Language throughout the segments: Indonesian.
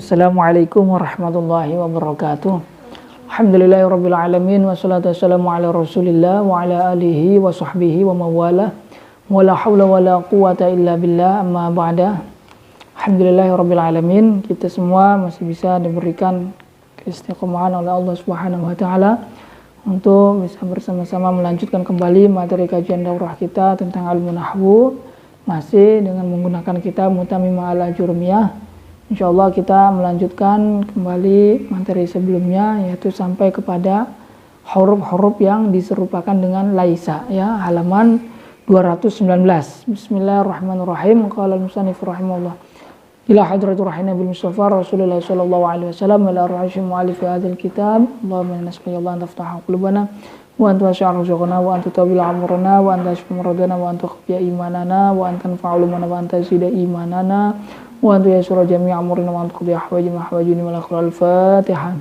Assalamualaikum warahmatullahi wabarakatuh. Alhamdulillahirabbil alamin wassalatu wassalamu ala Rasulillah wa ala alihi wa sahbihi wa mawala. Wala haula wala quwata illa billah, amma ba'da. Alhamdulillahirabbil alamin, kita semua masih bisa diberikan keistiqomahan oleh Allah Subhanahu wa taala untuk bisa bersama-sama melanjutkan kembali materi kajian daurah kita tentang ilmu nahwu, masih dengan menggunakan kitab Mutamimah al-Ajurumiyah. Insyaallah kita melanjutkan kembali materi sebelumnya, yaitu sampai kepada huruf-huruf yang diserupakan dengan laisa, ya, halaman 219. Bismillahirrahmanirrahim. Qala al-musannif rahimahullah ila hadratir rahina bil mustafa Rasulullah sallallahu alaihi wasallam ila arhashim mu'allif hadzal kitab. Allahumma inna nas'aluka an taftaha qulubana wa an tuwasi'a rizqana wa an tutawila amrana wa an tashfi muradana wa an tukhfiya imanana wa an tanfa'u lana wa an tazida imanana wa anta ya surah jami' amrina wa anta qadi ahwajina ahwajini wal al-Fatihah.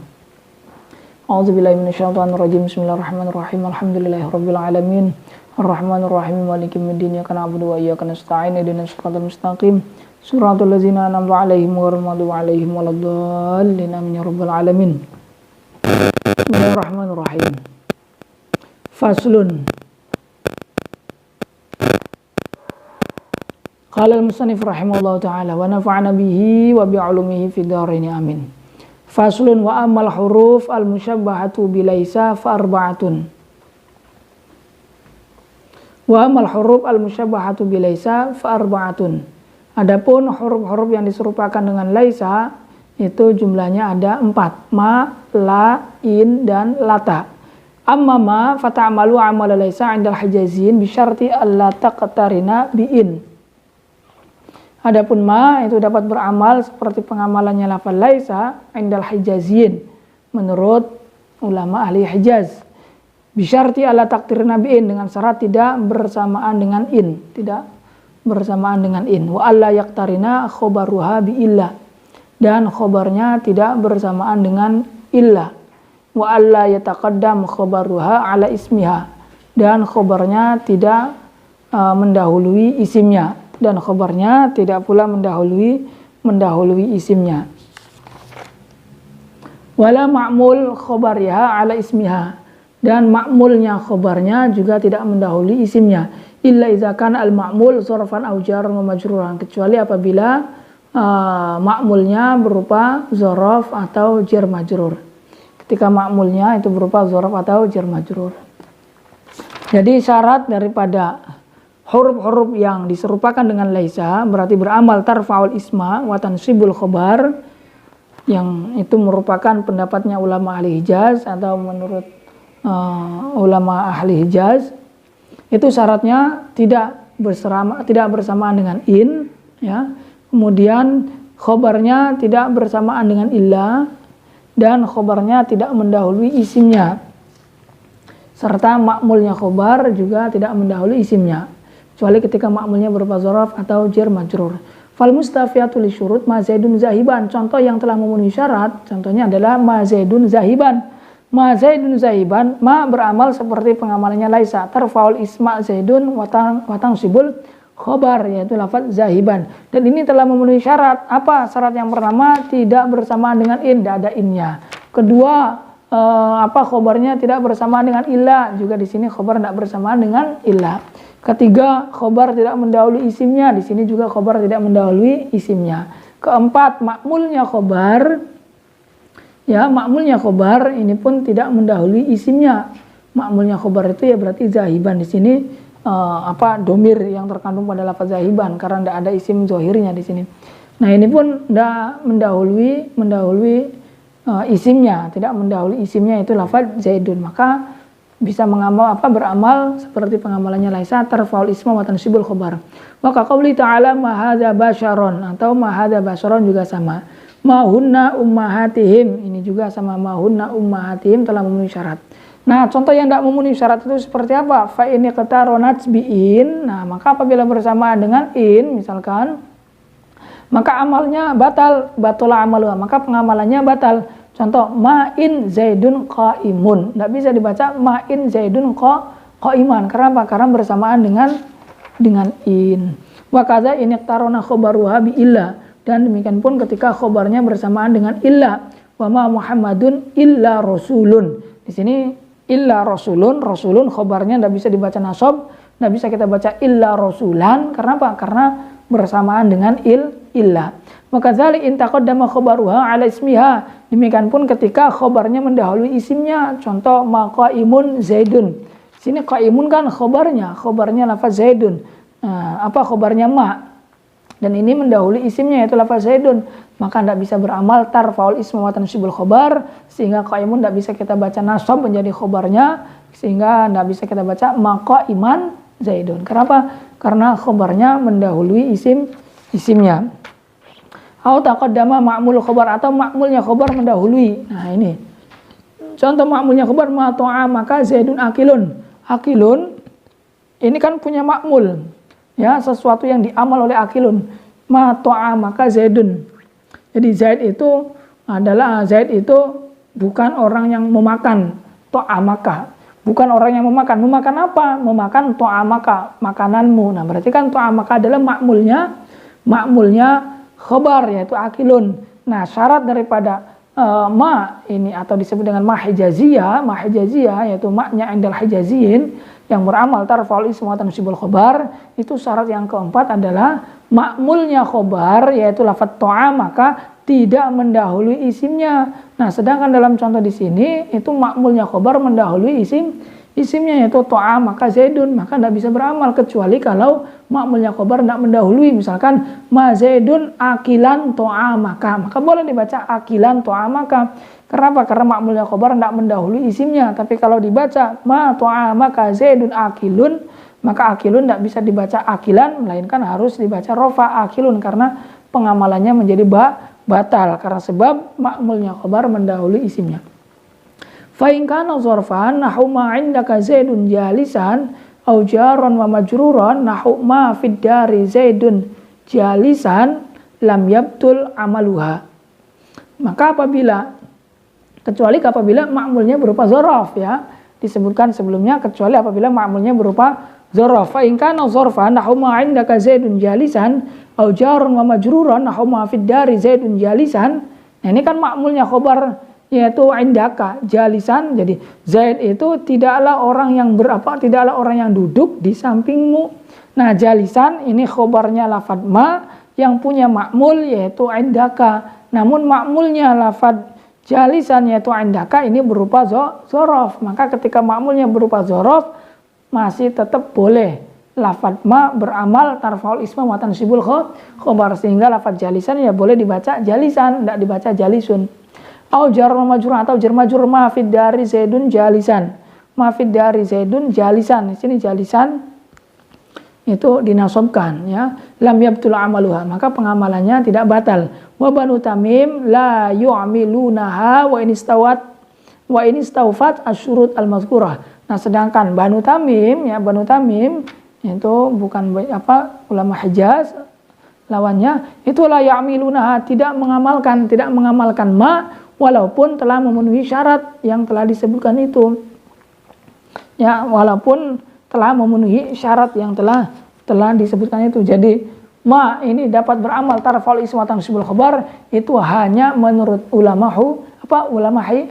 A'udzu billahi minasyaitonir rajim. Bismillahirrahmanirrahim. Alhamdulillahirabbil alamin. Arrahmanir rahim. Maliki yaumiddin. Iyyaka na'budu wa iyyaka nasta'in. Ihdinas siratal mustaqim. Shiratal ladzina an'amta 'alaihim ghairil maghdubi 'alaihim waladdallin. Amin ya rabbal alamin. Bismillahirrahmanirrahim. Faslun. Qala al-musannif rahimahullahu ta'ala wa nafa'ana bihi wa bi'ulumihi fid dharain amin. Faslun wa ammal huruf al-musyabbahatu bilaisa fa arba'atun. Wa ammal huruf al-musyabbahatu bilaisa fa arba'atun. Adapun huruf-huruf yang diserupakan dengan laisa itu jumlahnya ada 4. Ma, la, in, dan lata. Amma ma fata'amalu amala laisa 'indal hijazin bi syarti alla taqtarina bi in. Adapun ma itu dapat beramal seperti pengamalannya lafal laisa indal hijazin menurut ulama ahli Hijaz. Bisyarti ala takdir nabiin, dengan syarat tidak bersamaan dengan in, tidak bersamaan dengan in. Wa alla yaktarina khobaruha bi illa, dan khobarnya tidak bersamaan dengan illa. Wa alla yataqaddam khobaruha ala ismiha, dan khobarnya tidak mendahului isimnya, dan khobarnya tidak pula mendahului isimnya. Wala ma'mul khobariha ala ismiha, dan ma'mulnya khobarnya juga tidak mendahului isimnya. Illa idza kana al-ma'mul dzarfan aw jarran wa majruran, kecuali apabila ma'mulnya berupa dzaraf atau jar majrur. Ketika ma'mulnya itu berupa dzaraf atau jar majrur. Jadi syarat daripada huruf-huruf yang diserupakan dengan laisa berarti beramal tarfa'ul isma wa tansibul khobar, yang itu merupakan pendapatnya ulama ahli Hijaz atau menurut ulama ahli Hijaz. Itu syaratnya tidak bersamaan dengan in, ya. Kemudian khobarnya tidak bersamaan dengan illa, dan khobarnya tidak mendahului isimnya, serta ma'mulnya khobar juga tidak mendahului isimnya, kecuali ketika ma'mulnya berupa dzaraf atau jar majrur. Fal mustafiyatu li syurut ma zaidun zahiban. Contoh yang telah memenuhi syarat, contohnya adalah ma zaidun zahiban. Ma zaidun zahiban, ma beramal seperti pengamalannya laisa, tarfaul isma zaidun wa tansibul khobar, yaitu lafaz zahiban. Dan ini telah memenuhi syarat. Apa syarat yang pertama? Tidak bersamaan dengan in, tidak ada innya. Kedua, khobarnya tidak bersamaan dengan illa, juga di sini khobar tidak bersamaan dengan illa. Ketiga, khobar tidak mendahului isimnya, di sini juga khobar tidak mendahului isimnya. Keempat, makmulnya khobar, ya, makmulnya khobar ini pun tidak mendahului isimnya. Makmulnya khobar itu ya berarti zahiban, di sini domir yang terkandung pada lafaz zahiban, karena tidak ada isim zohirnya di sini. Nah, ini pun tidak mendahului isimnya, tidak mendahului isimnya, itu lafaz zaidun. Maka bisa beramal seperti pengamalannya laisa, tarfaul isma wa tansibul khobar. Maka qauli ta'ala ma hadza basyaron, atau ma hadza basyaron juga sama. Ma hunna ummahatihim, ini juga sama, ma hunna ummahatihim telah memenuhi syarat. Nah, contoh yang tidak memenuhi syarat itu seperti apa? Fa ini qataronat bi'in. Nah, maka apabila bersamaan dengan in misalkan, maka amalnya batola amaluha, maka pengamalannya batal. Contoh, ma'in zaidun qa'imun. Tidak bisa dibaca ma'in zaidun qa'iman. Karena apa? Karena bersamaan dengan in. Wa kadza in iqtarana khobaruha bi illa. dan demikian pun ketika khobarnya bersamaan dengan illa, wa ma Muhammadun illa rasulun. Di sini illa rasulun, rasulun khobarnya tidak bisa dibaca nasab, tidak bisa kita baca illa rasulan. Karena apa? Karena bersamaan dengan illa. Maka zalik in taqaddama khobaruha ala ismiha. Demikian pun ketika khobarnya mendahului isimnya. Contoh maqaimun zaidun. Sini qaimun kan khobarnya lafaz zaidun. Nah, apa khobarnya ma? Dan ini mendahului isimnya yaitu lafaz zaidun. Maka tidak bisa beramal tarfaul isma wa tansibul khobar, sehingga qaimun tidak bisa kita baca nasab menjadi khobarnya, sehingga tidak bisa kita baca maqaiman zaidun. Kenapa? Karena khobarnya mendahului isimnya. Au taqaddama ma'mul khobar, atau ma'mulnya khobar mendahului. Nah ini contoh ma'mulnya khobar, ma to'a maka zaidun akilun. Akilun ini kan punya ma'mul, ya, sesuatu yang diamal oleh akilun. Ma to'a maka zaidun. Jadi zaid itu bukan orang yang memakan. To'a maka bukan orang yang memakan. Memakan apa? Memakan to'a maka, makananmu. Nah berarti kan to'a maka adalah ma'mulnya khobar, yaitu akilun. Nah syarat daripada ma ini atau disebut dengan ma hijaziyah yaitu maknya indal hijaziyin yang beramal tarfaul isma wa tansibul khobar, itu syarat yang keempat adalah ma'mulnya khobar yaitu lafadz to'a maka tidak mendahului isimnya. Nah sedangkan dalam contoh di sini itu ma'mulnya khobar mendahului isimnya yaitu to'a maka zaidun, maka tidak bisa beramal kecuali kalau ma'mulnya khobar tidak mendahului. Misalkan ma zaidun akilan to'a maka boleh dibaca akilan to'a maka. Kenapa? Karena ma'mulnya khobar tidak mendahului isimnya. Tapi kalau dibaca ma to'a maka zaidun akilun, maka akilun tidak bisa dibaca akilan, melainkan harus dibaca rofa akilun, karena pengamalannya menjadi batal karena sebab ma'mulnya khobar mendahului isimnya. Fa in kana dzarfan nahu ma indaka zaidun jalisan au jaran wa majruran nahu ma fid dari zaidun jalisan lam yabtul amaluha. Maka kecuali apabila ma'mulnya berupa dzaraf, ya. Disebutkan sebelumnya kecuali apabila ma'mulnya berupa dzaraf. Fa in kana dzarfan nahu ma indaka zaidun jalisan au jaran wa majruran nahu ma fid dari zaidun jalisan. Nah ini kan ma'mulnya khobar yaitu indaka jalisan. Jadi Zaid itu tidaklah orang yang duduk di sampingmu. Nah jalisan ini khobarnya lafadz ma yang punya ma'mul yaitu indaka. Namun ma'mulnya lafadz jalisan yaitu indaka ini berupa dzaraf. Maka ketika ma'mulnya berupa dzaraf masih tetap boleh lafadz ma beramal tarfaul isma wa tansibul khobar, sehingga lafadz jalisan ya boleh dibaca jalisan, tidak dibaca jalisun. Au jar majrur atau jar majrur ma fid dari zaidun jalisan. Ma fid dari zaidun jalisan. Di sini jalisan itu dinasabkan, ya. Lam yabtul amaluha, maka pengamalannya tidak batal. Wa banu tamim la yu'amilunaha wa in istawfat asyurut al-mazkurah. Nah, sedangkan Banu Tamim itu bukan ulama Hijaz, lawannya itu la ya'milunaha, tidak mengamalkan ma walaupun telah memenuhi syarat yang telah disebutkan itu. Ya, walaupun telah memenuhi syarat yang telah disebutkan itu. Jadi ma ini dapat beramal tarfal isma tansibul khabar itu hanya menurut ulama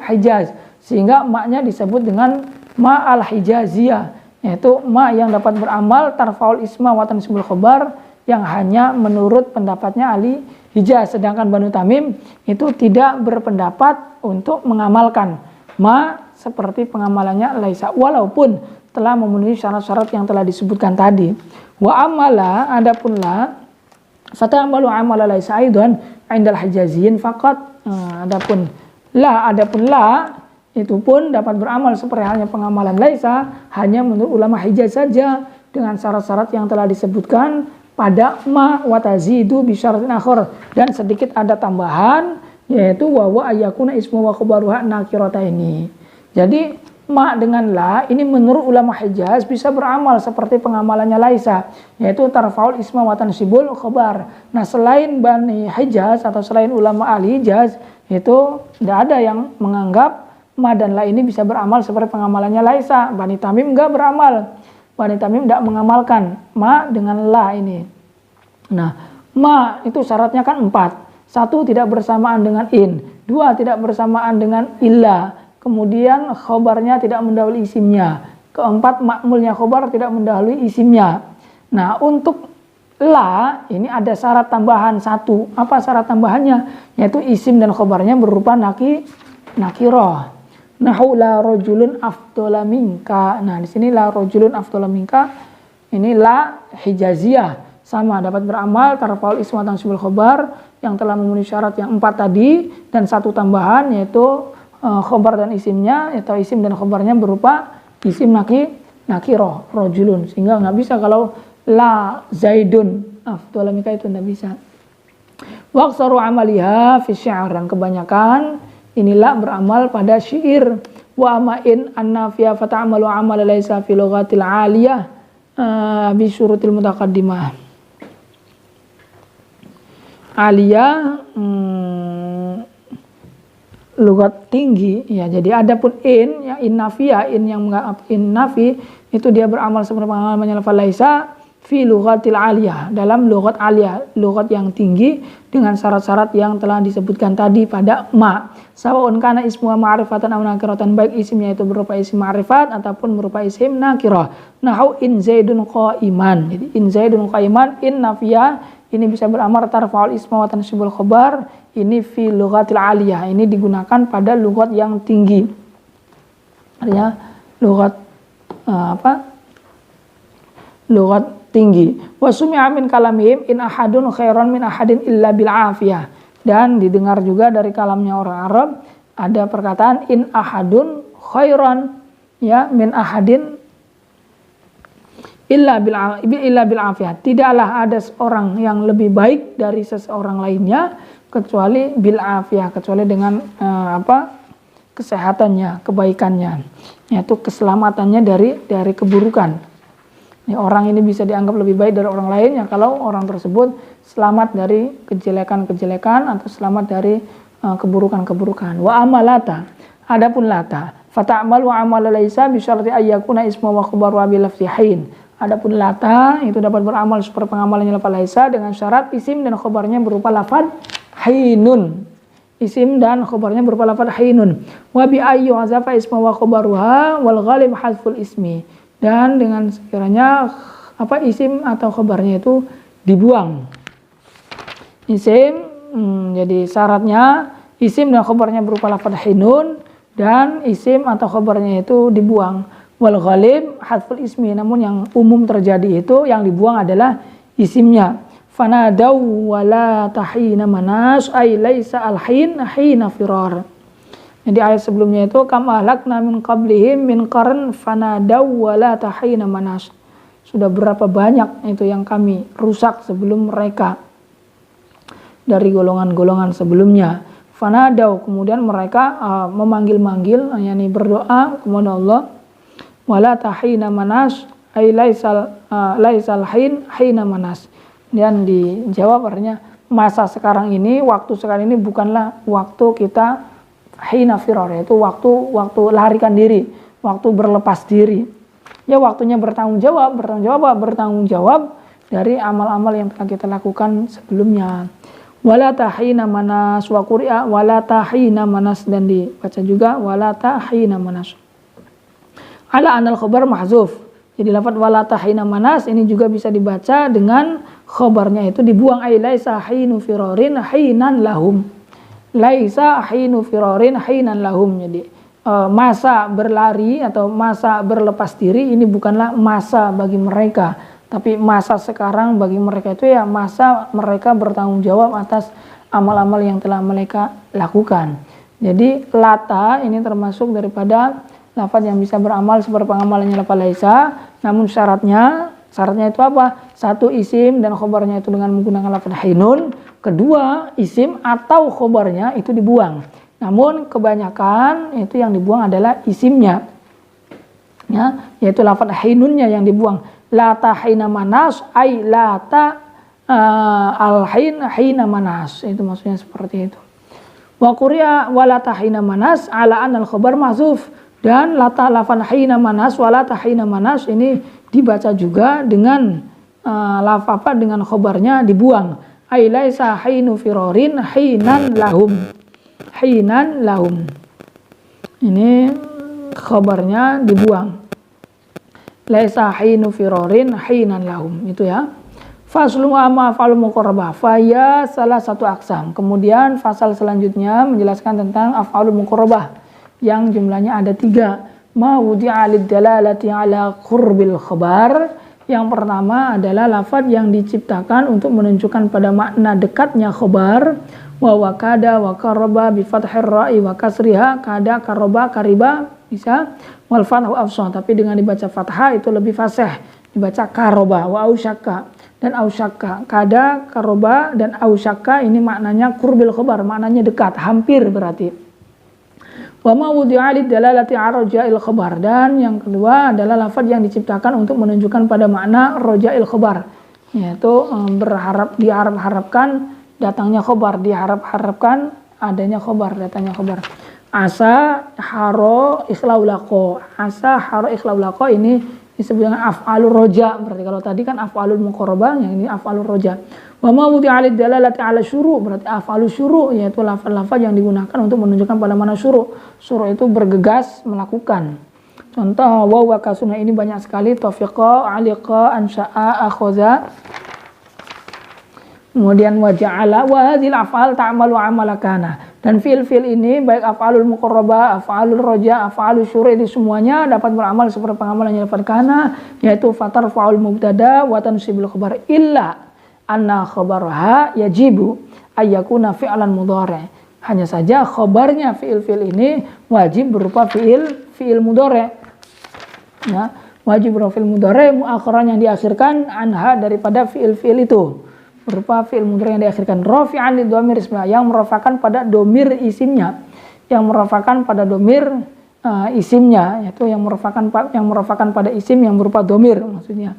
Hijaz, sehingga maknya disebut dengan ma al-hijaziyah, yaitu ma yang dapat beramal tarfaul isma wa tansibul khabar yang hanya menurut pendapatnya ahli Hijaz. Sedangkan Banu Tamim itu tidak berpendapat untuk mengamalkan ma seperti pengamalannya laisa, walaupun telah memenuhi syarat-syarat yang telah disebutkan tadi. Wa amala adapun la fata'amalu amala laisa aidan indal hijaziyin faqat. Adapun la itu pun dapat beramal seperti halnya pengamalan laisa hanya menurut ulama Hijaz saja dengan syarat-syarat yang telah disebutkan pada ma wa tazidu bi syaratin akhar, dan sedikit ada tambahan yaitu wa ayyakuna ismu wa khabaruha nakirataini. Jadi ma dengan la ini menurut ulama Hijaz bisa beramal seperti pengamalannya laisa, yaitu tarfaul isma wa tansibul khabar. Nah, selain Bani Hijaz atau selain ulama ahli Hijaz itu tidak ada yang menganggap ma dan la ini bisa beramal seperti pengamalannya laisa. Bani Tamim enggak beramal. Bani Tamim tidak mengamalkan ma dengan la ini. Nah, Ma itu syaratnya kan 4. 1 tidak bersamaan dengan in, 2 tidak bersamaan dengan illa, kemudian khobarnya tidak mendahului isimnya, keempat ma'mulnya khobar tidak mendahului isimnya. Nah untuk la ini ada syarat tambahan 1. Apa syarat tambahannya? Yaitu isim dan khobarnya berupa nakiroh. Nahu la rojulun afdola minka. Nah di sini la rojulun afdola minka ini la hijaziyah, sama dapat beramal tarfaul ism wa tansibul khobar yang telah memenuhi syarat yang 4 tadi, dan 1 tambahan yaitu khobar dan isimnya atau isim dan khobarnya berupa isim nakiroh rojulun, sehingga nggak bisa kalau la zaidun afdala minka itu tidak bisa. Waqsaru amaliha fi syi'r, dan kebanyakan inilah beramal pada syair. Wa amain annafiya fata'amalu amala laisa fi lughatil aliyah bi syurutil mutaqaddimah. Aliyah lugat tinggi ya. Jadi adapun in ya innafiyah, in yang in nafi itu dia beramal seperti pengamalnya lafal laisa fi lughatil aliyah, dalam lughat aliyah, lughat yang tinggi dengan syarat-syarat yang telah disebutkan tadi pada ma. Sawaun kana ismu ma'rifatan aw nakiratan, baik isimnya itu berupa isim ma'rifat ataupun berupa isim nakirah. Nahu in zaidun qa'iman. Jadi in zaidun qa'iman, in nafiyah ini bisa beramal tarfa'ul isma wa tansibul khobar, ini fi lughatil aliyah, ini digunakan pada lughat yang tinggi. Artinya lughat lughat tinggi. Wa sumi'a min kalamihim in ahadun khairan min ahadin illa bil afiyah. Dan didengar juga dari kalamnya orang Arab ada perkataan in ahadun khairan ya min ahadin illa bil afiyah. Tidaklah ada seorang yang lebih baik dari seseorang lainnya kecuali bil afiyah, kecuali dengan kesehatannya, kebaikannya, yaitu keselamatannya dari keburukan. Ya, orang ini bisa dianggap lebih baik dari orang lain ya kalau orang tersebut selamat dari kejelekan-kejelekan atau selamat dari keburukan-keburukan. Wa amalata, adapun lata, fata'mal wa amal laisa bi syarti ayyakuna ismu wa khabaru bi lafzi hin. Adapun lata itu dapat beramal seperti pengamalannya lafal laisa dengan syarat isim dan khabarnya berupa lafal hinun. Isim dan khabarnya berupa lafal hinun. Wa bi ayyu hazafa isma wa khabaruha wal ghalib hazful ismi. Dan dengan sekiranya isim atau khabarnya itu dibuang. Isim jadi syaratnya isim dan khabarnya berupa lafaz hinun dan isim atau khabarnya itu dibuang. Wal ghalib hadful ismi, namun yang umum terjadi itu yang dibuang adalah isimnya. Fanadaw wala tahina manas ay laisa al-hin hina firar. Jadi ayat sebelumnya itu kam ahlakna min qablihim min qarn fanadaw wala tahina manas. Sudah berapa banyak itu yang kami rusak sebelum mereka dari golongan-golongan sebelumnya. Fanadaw, kemudian mereka memanggil-manggil, yakni berdoa kepada Allah. Wala tahina manas ay laisal hin hina manas. Dan dijawab artinya masa sekarang ini, waktu sekarang ini bukanlah waktu kita hina firar, yaitu waktu larikan diri, waktu berlepas diri. Ya waktunya bertanggung jawab dari amal-amal yang telah kita lakukan sebelumnya. Wala tahina manas wa quri'a wala tahina manas, dan dibaca juga wala tahina manas. Ala anal khabar mahzuf. Jadi lafaz wala tahina manas ini juga bisa dibaca dengan khabarnya itu dibuang, ay laisa hinu firarin hinan lahum. Laisa hinu firarin hinan lahum. Jadi masa berlari atau masa berlepas diri ini bukanlah masa bagi mereka, tapi masa sekarang bagi mereka itu ya masa mereka bertanggung jawab atas amal-amal yang telah mereka lakukan. Jadi lata ini termasuk daripada lafaz yang bisa beramal seperti pengamalannya lafaz laisa, namun syaratnya itu apa? 1 isim dan khobarnya itu dengan menggunakan lafaz hinun. 2 isim atau khobarnya itu dibuang. Namun kebanyakan itu yang dibuang adalah isimnya. Ya, yaitu lafaz hinunnya yang dibuang. Lata hina manas ay lata al-hin hina manas. Itu maksudnya seperti itu. Wa quri'a walata hina manas ala anal khabar mahzuf. Dan lata lafaz hina manas walata hina manas ini dibaca juga dengan dengan khobarnya dibuang. Ai laisa hinu firorin hinan lahum. Hinan lahum. Ini khabarnya dibuang. Laisa hinu firorin hinan lahum. Itu ya. Faslu amma af'alul muqarrabah. Faya salah satu aksam. Kemudian fasal selanjutnya menjelaskan tentang af'alul muqarrabah yang jumlahnya ada 3. Ma wudi'a lid dalalati ala qurbil khabar. Yang pertama adalah lafaz yang diciptakan untuk menunjukkan pada makna dekatnya khabar. Wa wakada wa qaraba bi fathir ra'i wa kasriha, kada, qaraba, qariba bisa. Wal fathu afsah, tapi dengan dibaca fathah itu lebih fasih. Dibaca qaraba wa ausyaka dan ausyaka. Kada, qaraba dan ausyaka ini maknanya qurbil khabar, maknanya dekat, hampir berarti. Wa ma wudi'a lid dalalati 'ala raja'il khabar, dan yang kedua adalah lafaz yang diciptakan untuk menunjukkan pada makna raja'il khabar, yaitu diharap-harapkan datangnya khabar, diharap-harapkan adanya khabar, datangnya khabar. Asa haro ikhlaulaqo. Asa haro ikhlaulaqo ini disebut dengan af'alur roja. Berarti kalau tadi kan af'alul muqarrabah, yang ini af'alur roja. Wa ma wudi'a lid dalalati 'ala syuru', berarti af'alus syuru', yaitu lafaz-lafaz yang digunakan untuk menunjukkan pada mana syuru'. Syuru' itu bergegas melakukan. Contoh wa kasuna ini banyak sekali, tafiqa, aliqa, ansha'a, akhaza. Kemudian wa ja'ala, wa hadhil af'al ta'malu 'amala kana. Dan fi'il-fi'il ini baik af'alul muqarrabah, af'alul roja, af'alus syuru' itu semuanya dapat beramal seperti pengamalannya lafaz kana, yaitu fatarfa'ul mubtada wa tansibul khabar illa anna khabaraha yajibu ayyakuna fi'lan mudhari'. Hanya saja khabarnya fi'il-fi'il ini wajib berupa fi'il mudhari'. Ya, wajib berupa fi'il mudhari' muakhiran yang diakhirkan anha daripada fi'il-fi'il itu. Berupa fi'il mudhari' yang diakhirkan rafi'an li dhamir ismiyah, yang merafakan pada domir isimnya, yang merafakan pada domir isimnya, yaitu yang merafakan pada isim yang berupa domir maksudnya.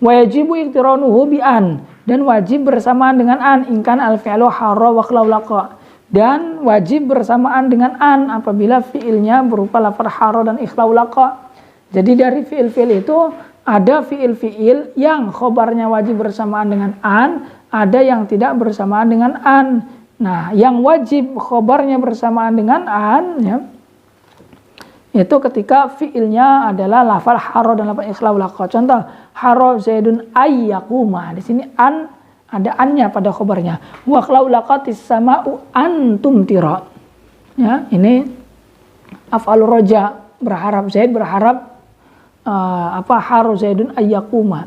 Wa yajibu iqtiranuhu bi an, dan wajib bersamaan dengan an ingkan al fi'lu harra wa ikhlaulaqa, dan wajib bersamaan dengan an apabila fi'ilnya berupa lafaz harra dan ikhlaulaqa. Jadi dari fi'il-fi'il itu ada fi'il-fi'il yang khobarnya wajib bersamaan dengan an, ada yang tidak bersamaan dengan an. Nah, yang wajib khobarnya bersamaan dengan an, ya, itu ketika fi'ilnya adalah lafaz haro dan lafaz ikhlaulaqa. Contoh, haro zaidun ayyakuma. Di sini an, ada annya pada khobarnya. Wa ikhlaulaqatis sama'u antum tira. Ya, ini af'alur roja, berharap, Zaid berharap haro zaidun ayyakuma.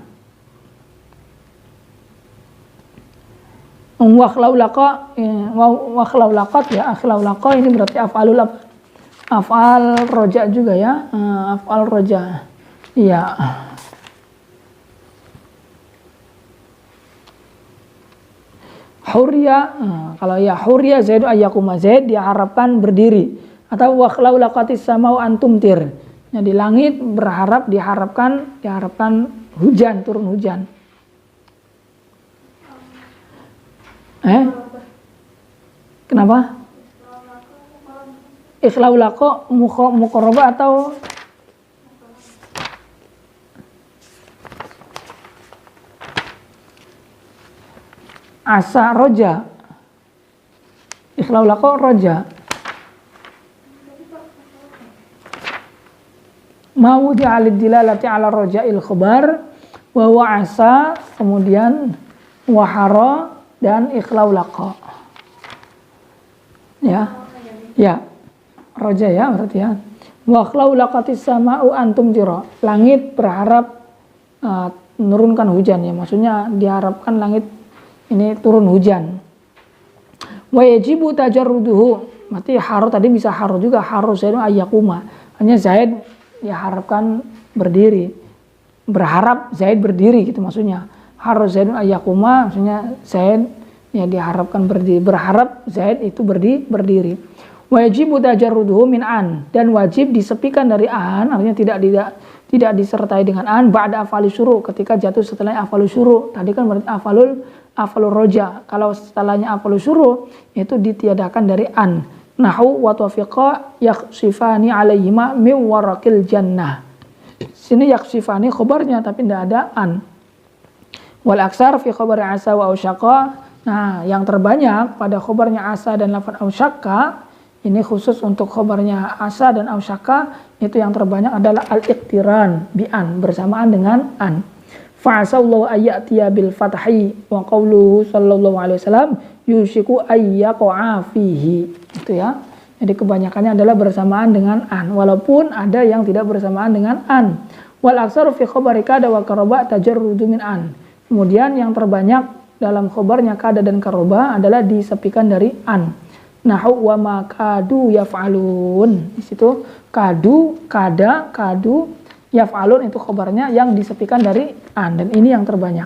Wa ikhlaulaqat ya, ikhlaulaqa ini berarti af'al roja juga ya, af'al roja. Iya. Hurya, kalau ya hurya zaidu ayyakuma, Zaid diharapkan berdiri, atau wa ikhlaulaqatis sama'u antum tir. Ya, di langit berharap diharapkan hujan, turun hujan. Kenapa? Ikhlaulaqa muqarrabah atau asa roja? Ikhlaulaqa roja. Ma wudi'a lid-dilalati 'ala raja'il khabar wa huwa asa, kemudian wahara dan ikhlaulaqa. Ya. Ya. Roja ya berarti ya. Wa ikhlaulaqatis sama'u antum tira. Langit berharap menurunkan hujan ya. Maksudnya diharapkan langit ini turun hujan. Wa yajibu tajarruduhu. Berarti haro tadi bisa haro juga, haro zaidun ayyakuma. Hanya Zaid diharapkan berdiri. Berharap Zaid berdiri gitu maksudnya. Haro zaidun ayyakuma maksudnya Zaid ya diharapkan berdiri. Berharap Zaid itu berdiri. Wajib tajarruduhu min an, dan wajib disepikan dari an, artinya tidak disertai dengan an ba'da af'alus syuru', ketika jatuh setelah af'alus syuru'. Tadi kan berarti af'alur roja. Kalau setelahnya af'alus syuru' itu ditiadakan dari an. Nahu wa tafiqa yakhsifani alaihima min waraqil jannah. Sini yakhsifani khabarnya tapi tidak ada an. Wal aksar fi khabari asa wa usyaqa Nah, yang terbanyak pada khobarnya asa dan lafadz ausyaka, ini khusus untuk khobarnya asa dan ausyaka, itu yang terbanyak adalah al-iqtiran bi an, bersamaan dengan an. Fa'asallahu ayyatiya bil fathi wa qawluhu sallallahu alaihi wasallam yushiku ayyaqa fihi. Itu ya. Jadi kebanyakannya adalah bersamaan dengan an, walaupun ada yang tidak bersamaan dengan an. Wal aksaru fi khabari kada wa qaraba tajarrudu min an. Kemudian yang terbanyak dalam khobarnya kada dan karoba adalah disepikan dari an. Nahu wa ma kadu yaf'alun. Di situ kadu, kada, kadu, yaf'alun itu khobarnya yang disepikan dari an, dan ini yang terbanyak.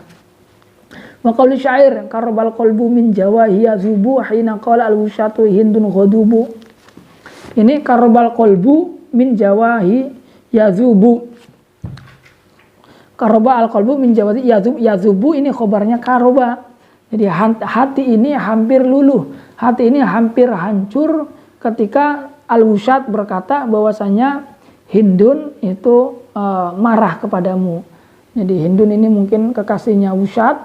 Wa qauli syair karobal qalbu min jawahi yazubu hina qala al-wushatu hindun ghadubu. Ini karobal qalbu min jawahi yazubu. Karoba al-qalbu min jawati yazubu, ini khobarnya karoba. Jadi hati ini hampir luluh, hati ini hampir hancur ketika al-wusyat berkata bahwasanya Hindun itu marah kepadamu. Jadi Hindun ini mungkin kekasihnya Wusyat.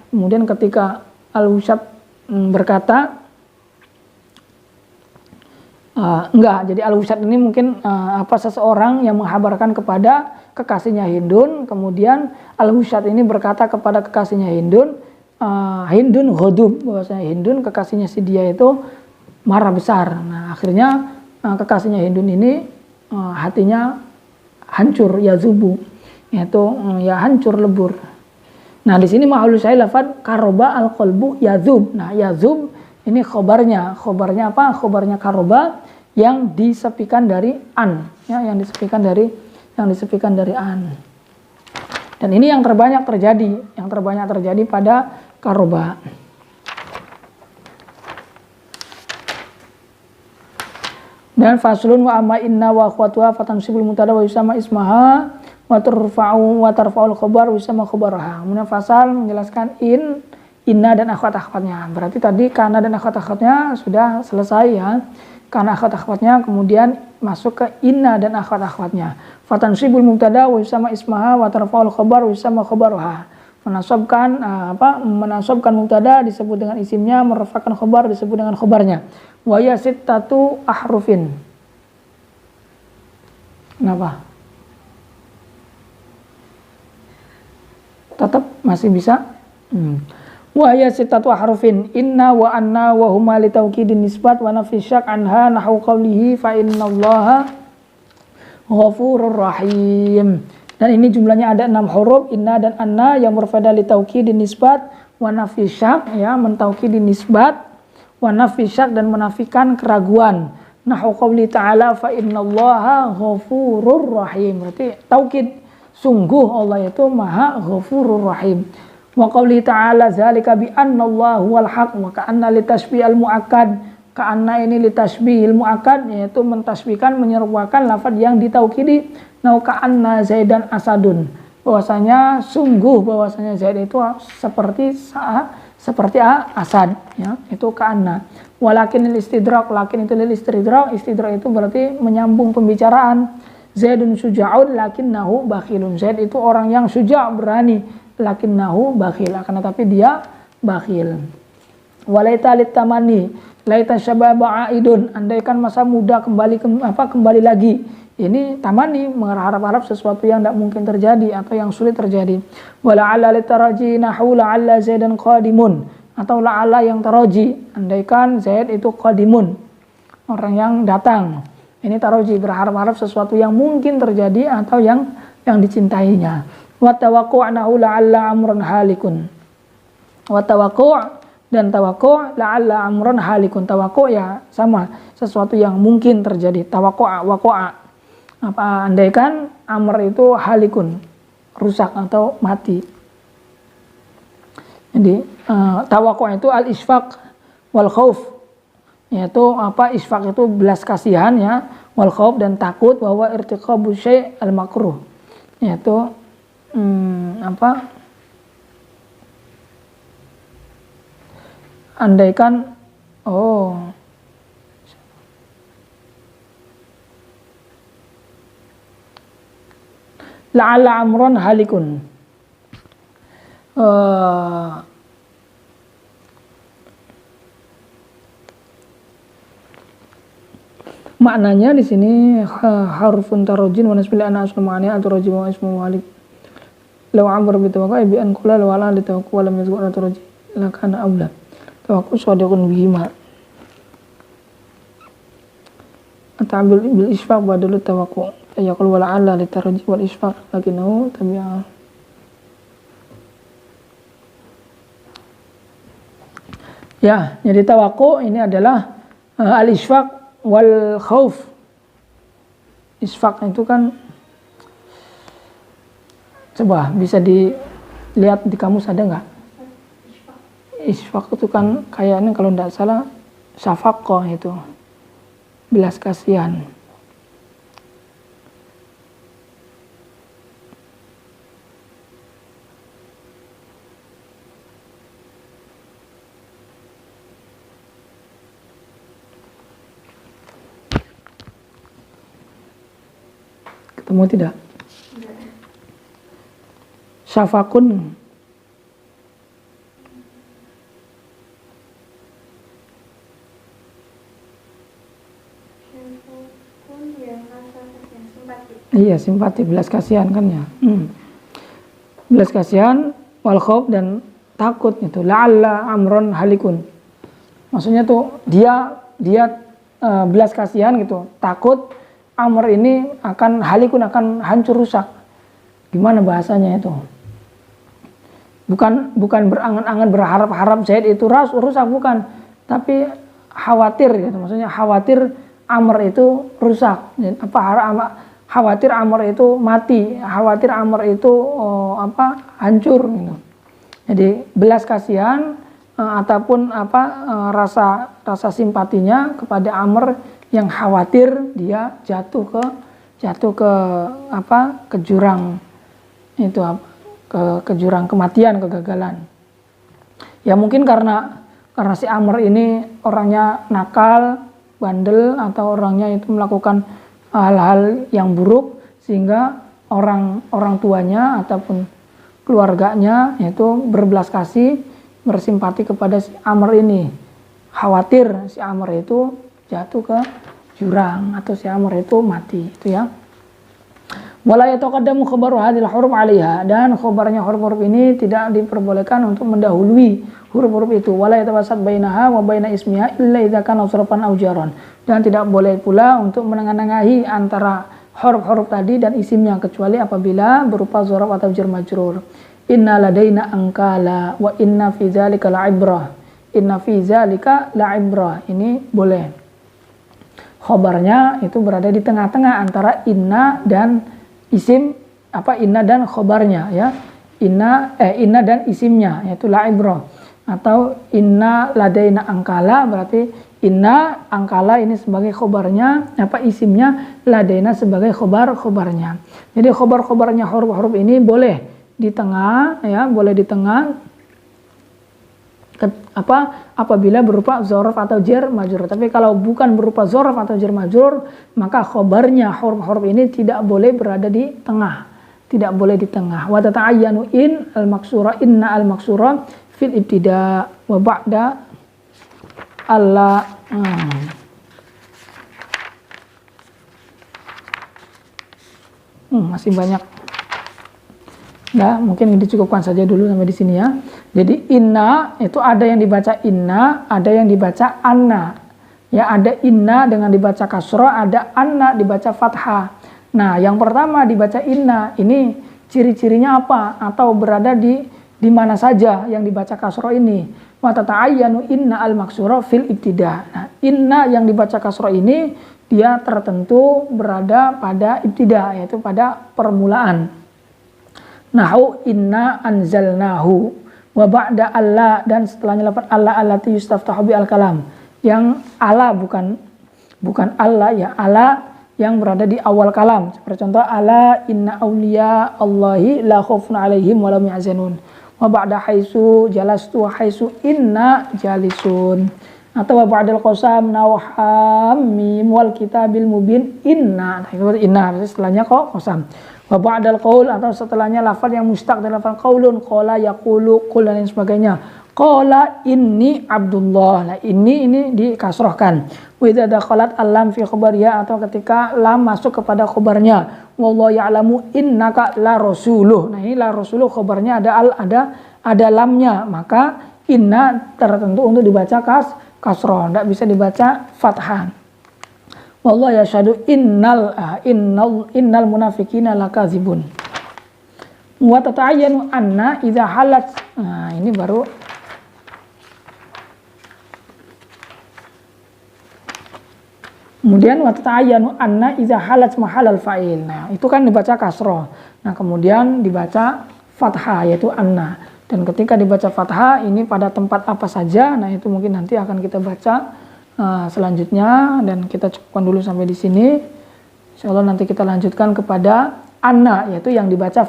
Kemudian ketika al-wusyat berkata enggak, jadi al-wusyat ini mungkin seseorang yang menghabarkan kepada kekasihnya Hindun, kemudian al-wusyat ini berkata kepada kekasihnya Hindun, Hindun ghadub, bahwasanya Hindun kekasihnya si dia itu marah besar. Nah, akhirnya kekasihnya Hindun ini hatinya hancur, yazubu, yaitu ya hancur lebur. Nah, di sini mahallul syahid lafaz karoba al-qalbu yazub. Nah, yazub ini khobarnya apa? Khobarnya karoba yang disepikan dari an, ya, yang disepikan dari an. Dan ini yang terbanyak terjadi pada karoba. Dan faslun wa amma inna wa akhwatuha fatansibul mutada wa yusama ismaha wa tarfa'ul khabar wa yusama khabaraha. Kemudian fasal menjelaskan inna dan akhwat-akhwatnya. Berarti tadi kana dan akhwat-akhwatnya sudah selesai ya. Kana akhwat-akhwatnya, kemudian masuk ke inna dan akhwat-akhwatnya. Fatansibul mubtada wa yusama ismaha wa tarfa'ul khabar wa yusama khabaraha. Menasabkan mubtada disebut dengan isimnya, merafa'kan khabar disebut dengan khabarnya. Wa ya sittatu ahrufin. Kenapa? Tetap masih bisa? Wa ya sittatu ahrufin inna wa anna wa huma li taukidin nisbat wa nafi syak anha nahu qawlihi fa innallaha ghafurur rahim. Dan ini jumlahnya ada 6 huruf, inna dan anna yang murfadah li taukidin nisbat wa nafi syak, ya, mentaukidin nisbat, wa nafi syak, dan menafikan keraguan. Nahu qawli ta'ala fa innallaha ghafurur rahim. Berarti taukid, sungguh Allah itu maha ghafurur rahim. Wa qawli ta'ala zalika bi annallahu wal haq wa ka'anna li tasbih al muakkad. Ka'anna ini li tasbihil muakkad, yaitu mentasbihkan, menyerupakan lafaz yang ditaukidi. Nau ka'anna zaidan asadun, bahwasanya sungguh bahwasanya Zaid itu seperti asad, ya, itu ka'anna. Walakin lil istidrak, lakin itu lil istidrak itu berarti menyambung pembicaraan. Zaidun syuja'un lakinnahu bakhilun, Zaid itu orang yang syuja', berani, lakinnahu bakhil, akan tetapi dia bakhil. Walaita litamani laita syababa aidun, andaikan masa muda kembali lagi. Ini tamani, mengharap-harap sesuatu yang tidak mungkin terjadi atau yang sulit terjadi. Wala'alla litaraji nahu la'alla zaidan qadimun, atau la'alla yang taraji, andaikan Zaid itu qadimun, orang yang datang. Ini taraji, berharap-harap sesuatu yang mungkin terjadi atau yang dicintainya. Wa tawaqqa' nahu la'alla amrun halikun. Wa tawaqqa' dan tawaqqa' la'alla amrun halikun. Tawaqqa' ya sama, sesuatu yang mungkin terjadi. Tawaqqa' waqa'a, andaikan amr itu halikun, rusak atau mati. Jadi tawaqqa' itu al-isfaq wal khauf, yaitu isfaq itu belas kasihan, ya, wal khauf dan takut, bahwa irtiqabu syai' al makruh, yaitu andaikan la'alla amrun halikun, Maknanya di sini harfun tarojin wa nasbil ana aslu ma'ani at-tarojim wa ismu walik. Law amr bi tawaqqa bi an qala law ala li tawaqqa wa lam yazkur at-tarojim la kana aula. Tawaqqa sadiqun bihi ma. At-ta'bil bil isfaq badalu tawaqqa. Yaqul wa ala li tarojim wal isfaq lakinnahu tabi'a. Ya, jadi tawaqqa ini adalah al-isfaq wal khauf. Isfaq itu kan, coba bisa dilihat di kamus ada nggak? Isfaq itu kan kayaknya kalau tidak salah syafaqah itu belas kasihan. Ketemu tidak? Syafakun. Iya, simpati, belas kasihan kan ya. Belas kasihan, wal khauf dan takut itu. La'alla amron halikun. Maksudnya tuh dia belas kasihan gitu, takut Amr ini akan halikun, akan hancur rusak. Gimana bahasanya itu? Bukan berangan-angan berharap-harap Zaid itu rusak, bukan. Tapi khawatir gitu. Maksudnya khawatir Amr itu rusak. Khawatir Amr itu mati, khawatir Amr itu hancur gitu. Jadi belas kasihan ataupun rasa simpatinya kepada Amr yang khawatir dia jatuh ke jurang itu ke jurang kematian, kegagalan. Ya mungkin karena si Amr ini orangnya nakal, bandel, atau orangnya itu melakukan hal-hal yang buruk sehingga orang tuanya ataupun keluarganya itu berbelas kasih, bersimpati kepada si Amr ini. Khawatir si Amr itu jatuh ke jurang atau si Amr itu mati, itu ya. Wala yataqaddamu khabaru hadhil huruf 'alaiha, dan khabarnya huruf-huruf ini tidak diperbolehkan untuk mendahului huruf-huruf itu. Wala yatawassat bainaha wa baina ismiha illa idza kana sarfan aw jaran, dan tidak boleh pula untuk menengah-nengahi antara huruf-huruf tadi dan isimnya kecuali apabila berupa dzaraf atau jar majrur. Inna ladaina angkala wa inna fi dzalika la'ibrah. Inna fi dzalika la'ibrah, ini boleh. Khobarnya itu berada di tengah-tengah antara inna dan isim, inna dan khobarnya ya. Inna dan isimnya, yaitu la'ibrah. Atau inna ladaina angkala, berarti inna angkala ini sebagai khobarnya, isimnya, ladaina sebagai khobarnya. Jadi khobarnya huruf-huruf ini boleh di tengah ya, boleh di tengah apabila berupa dzaraf atau jar majrur. Tapi kalau bukan berupa dzaraf atau jar majrur, maka khobarnya huruf-huruf ini tidak boleh berada di tengah. Tidak boleh di tengah. Wa tata'ayyanu in al-maksura, inna al-maksura fil ibtida wa ba'da alla. Masih banyak. Nah, mungkin dicukupkan saja dulu sampai di sini ya. Jadi inna itu ada yang dibaca inna, ada yang dibaca anna. Ya, ada inna dengan dibaca kasrah, ada anna dibaca fathah. Nah, yang pertama dibaca inna, ini ciri-cirinya apa? Atau berada di mana saja yang dibaca kasrah ini? Wa tata'ayyanu inna al-maksura fil ibtida. Nah, inna yang dibaca kasrah ini dia tertentu berada pada ibtida, yaitu pada permulaan. Nahu inna anzalnahu wa ba'da alla, dan setelahnya lafaz alla allati yustaftahu bi al-kalam. Yang ala bukan alla ya, ala yang berada di awal kalam. Seperti contoh ala inna awliya Allahi la khaufun alaihim wa lahum yahzanun. Wa ba'da haitsu jalastu wa haitsu inna jalisun. Atau wa ba'dal qasam nawham mim wal kitabil mubin inna. Inna setelahnya kok qasam. Wa ba'dal qaul, atau setelahnya lafaz yang mustaq dari lafaz qaulun, qala yaqulu, qul dan lain sebagainya. Qala inni Abdullah. Nah, ini dikasrohkan. Wa idza dakhalat al-lam fi khabariha, atau ketika lam masuk kepada khabarnya. Wallahu ya'lamu innaka la rasuluh. Nah, ini la rasuluh khabarnya ada lamnya, maka inna tertentu untuk dibaca kasroh, tidak bisa dibaca fathah. Wallahu yashhadu innal munafiqina lakadzibun. Wa tata'ayyanu anna idza halat. Nah, ini baru kemudian wa tata'ayyanu anna idza halat mahalal fa'il. Nah, itu kan dibaca kasroh. Nah, kemudian dibaca fathah yaitu anna. Dan ketika dibaca fathah ini pada tempat apa saja, nah itu mungkin nanti akan kita baca selanjutnya, dan kita cukupkan dulu sampai di sini. Insyaallah nanti kita lanjutkan kepada anna, yaitu yang dibaca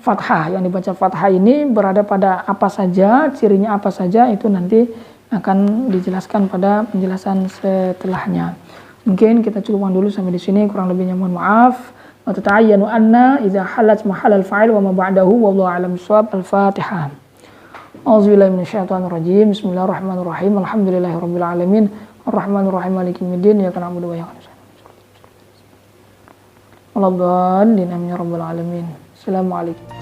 fathah. Yang dibaca fathah ini berada pada apa saja, cirinya apa saja, itu nanti akan dijelaskan pada penjelasan setelahnya. Mungkin kita cukupkan dulu sampai di sini, kurang lebihnya mohon maaf. Wa tata'ayyanu anna idza halat mahallal fa'il wa ma ba'dahu wallahu a'lam bissawab. Al-Fatihah. A'udzubillahi minasyaitonir rajim. Bismillahirrahmanirrahim. Alhamdulillahirabbil alamin. Arrahmanir rahim. Maliki yaumiddin. Iyyaka na'budu wa iyyaka nasta'in. Wallahu a'lam. Amin ya rabbal alamin. Assalamualaikum.